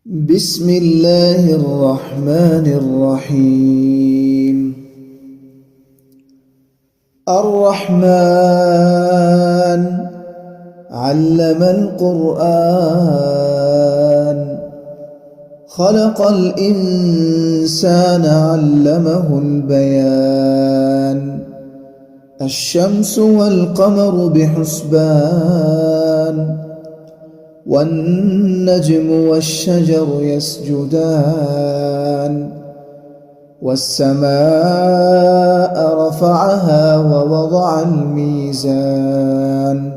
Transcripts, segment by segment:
بسم الله الرحمن الرحيم. الرحمن علم القرآن، خلق الإنسان علمه البيان. الشمس والقمر بحسبان، والنجم والشجر يسجدان. والسماء رفعها ووضع الميزان،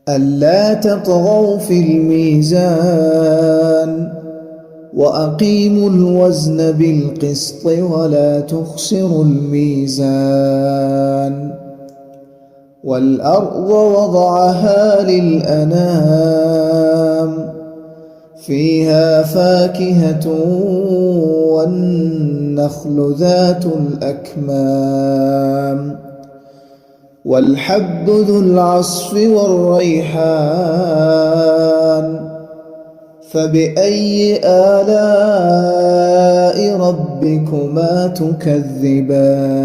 ألا تطغوا في الميزان، وأقيموا الوزن بالقسط ولا تخسروا الميزان. والأرض وضعها للأنام، فيها فاكهة والنخل ذات الأكمام، والحب ذو العصف والريحان. فبأي آلاء ربكما تكذبان؟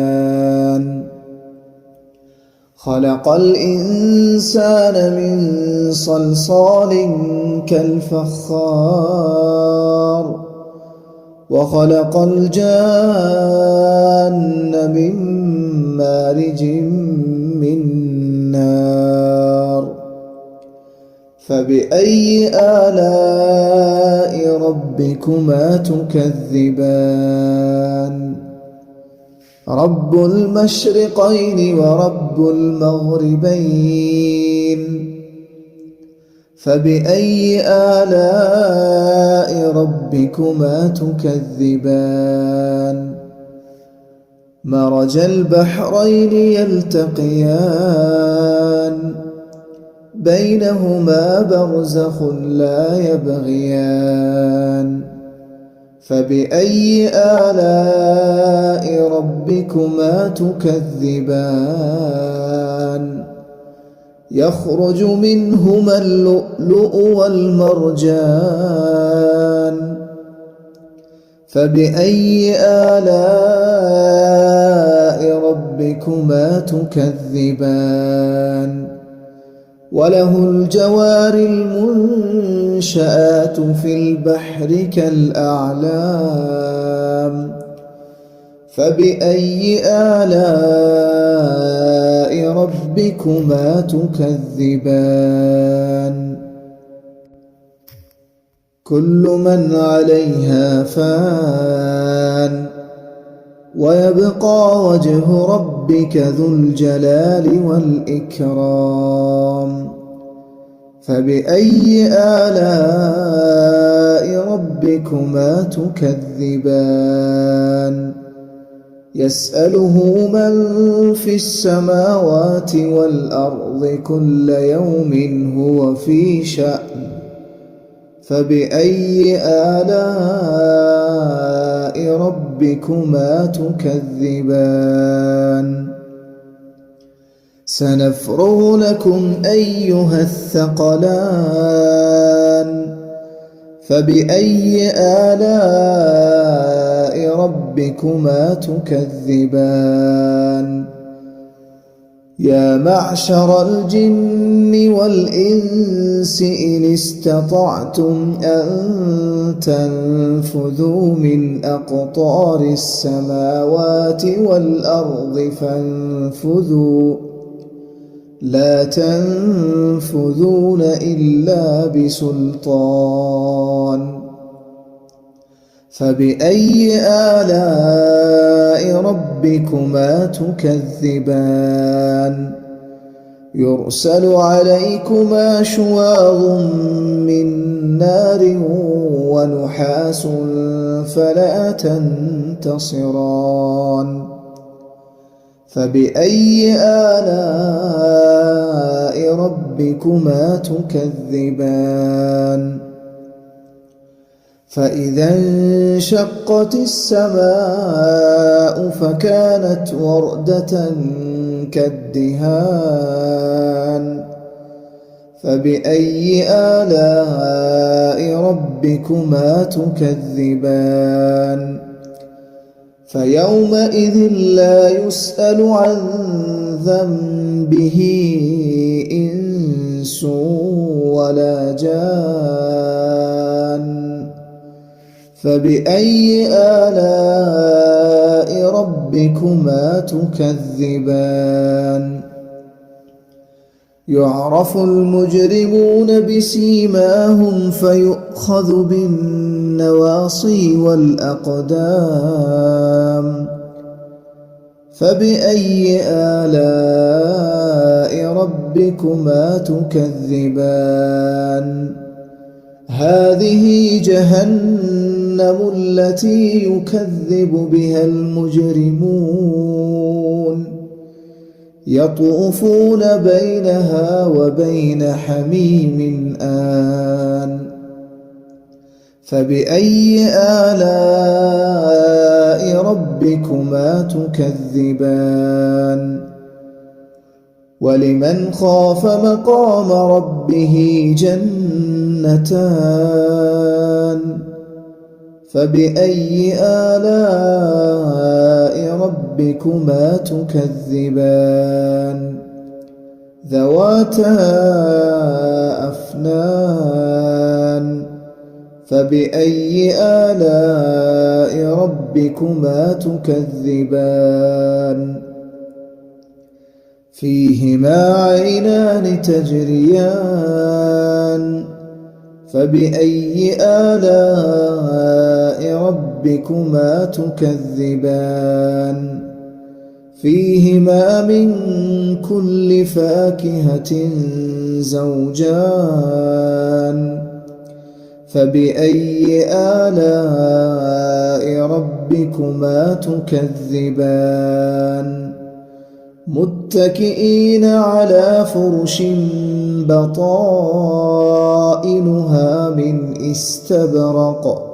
خلق الإنسان من صلصال كالفخار، وخلق الجان من مارج من نار. فبأي آلاء ربكما تكذبان؟ رب المشرقين ورب المغربين. فبأي آلاء ربكما تكذبان؟ مرج البحرين يلتقيان، بينهما برزخ لا يبغيان. فبأي آلاء ربكما تكذبان؟ يخرج منهما اللؤلؤ والمرجان. فبأي آلاء ربكما تكذبان؟ وله الجوار المنشآت في البحر كالأعلام. فبأي آلاء ربكما تكذبان؟ كل من عليها فان، ويبقى وجه ربك ذو الجلال والإكرام. فبأي آلاء ربكما تكذبان؟ يسأله من في السماوات والأرض كل يوم هو في شأن. فبأي آلاء ربكما تكذبان؟ سنفرغ لكم أيها الثقلان. فبأي آلاء ربكما تكذبان؟ يا معشر الجن والإنس إن استطعتم أن تنفذوا من أقطار السماوات والأرض فانفذوا، لا تنفذون إلا بسلطان. فبأي آلاء ربكما تكذبان؟ يرسل عليكما شواظ من نار ونحاس فلا تنتصران. فبأي آلاء ربكما تكذبان؟ فإذا انشقت السماء فكانت وردة كالدهان. فبأي آلاء ربكما تكذبان فيومئذ لا يسأل عن ذنبه إنس ولا جان فبأي آلاء ربكما تكذبان يعرف المجرمون بسيماهم فيؤخذ بالنواصي والأقدام فبأي آلاء ربكما تكذبان هذه جهنم التي يكذب بها المجرمون يطوفون بينها وبين حميم آن فبأي آلاء ربكما تكذبان ولمن خاف مقام ربه جنتان فبأي آلاء ربكما تكذبان ذواتا أفنان فبأي آلاء ربكما تكذبان فيهما عينان تجريان فبأي آلاء ربكما تكذبان فيهما من كل فاكهة زوجان فبأي آلاء ربكما تكذبان متكئين على فرش بطائنها من استبرق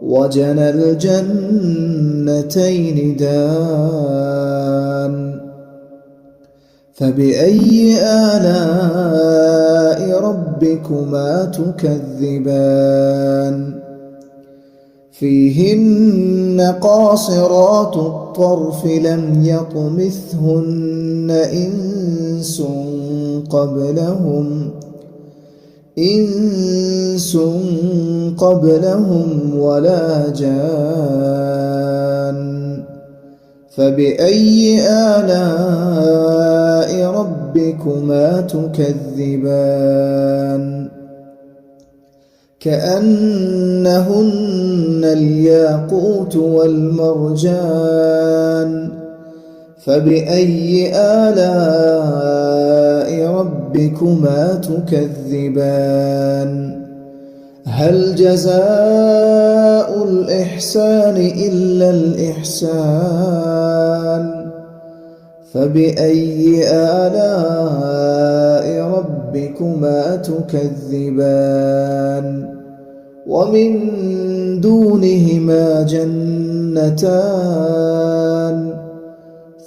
وجنى الجنتين دان فبأي آلاء ربكما تكذبان فيهن قاصرات الطرف لم يطمثهن إنس قبلهم ولا جان فبأي آلاء ربكما تكذبان كأنهن الياقوت والمرجان فبأي آلاء ربكما تكذبان هل جزاء الإحسان إلا الإحسان فبأي آلاء ربكما تكذبان ومن دونهما جنتان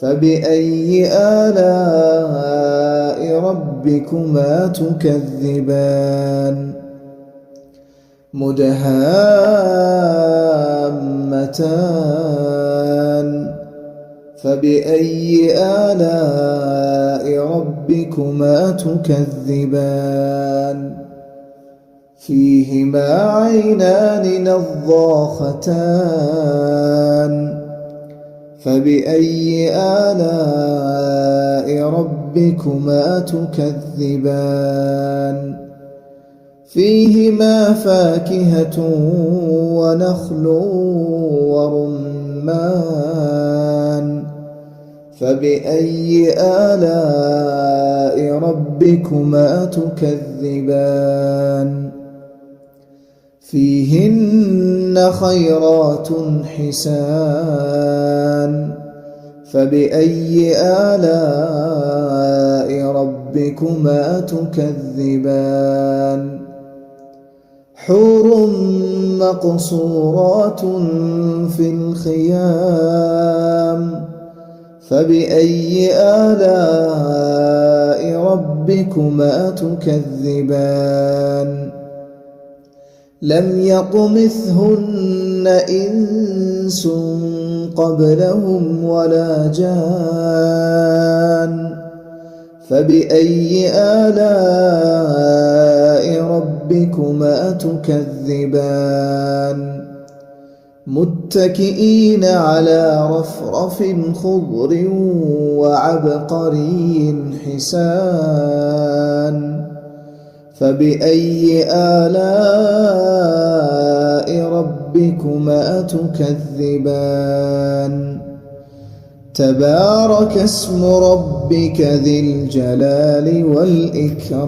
فبأي آلاء ربكما تكذبان مدهامتان فبأي آلاء ربكما تكذبان فيهما عينان نضاختان فبأي آلاء ربكما تكذبان فيهما فاكهة ونخل ورمان فبأي آلاء ربكما تكذبان فيهن خيرات حسان فبأي آلاء ربكما تكذبان حور مقصورات في الخيام فبأي آلاء ربكما تكذبان لم يطمثهن إنس قبلهم ولا جان فبأي آلاء ربكما تكذبان متكئين على رفرف خضر وعبقري حسان فبأي آلاء ربكما تكذبان تبارك اسم ربك ذي الجلال والإكرام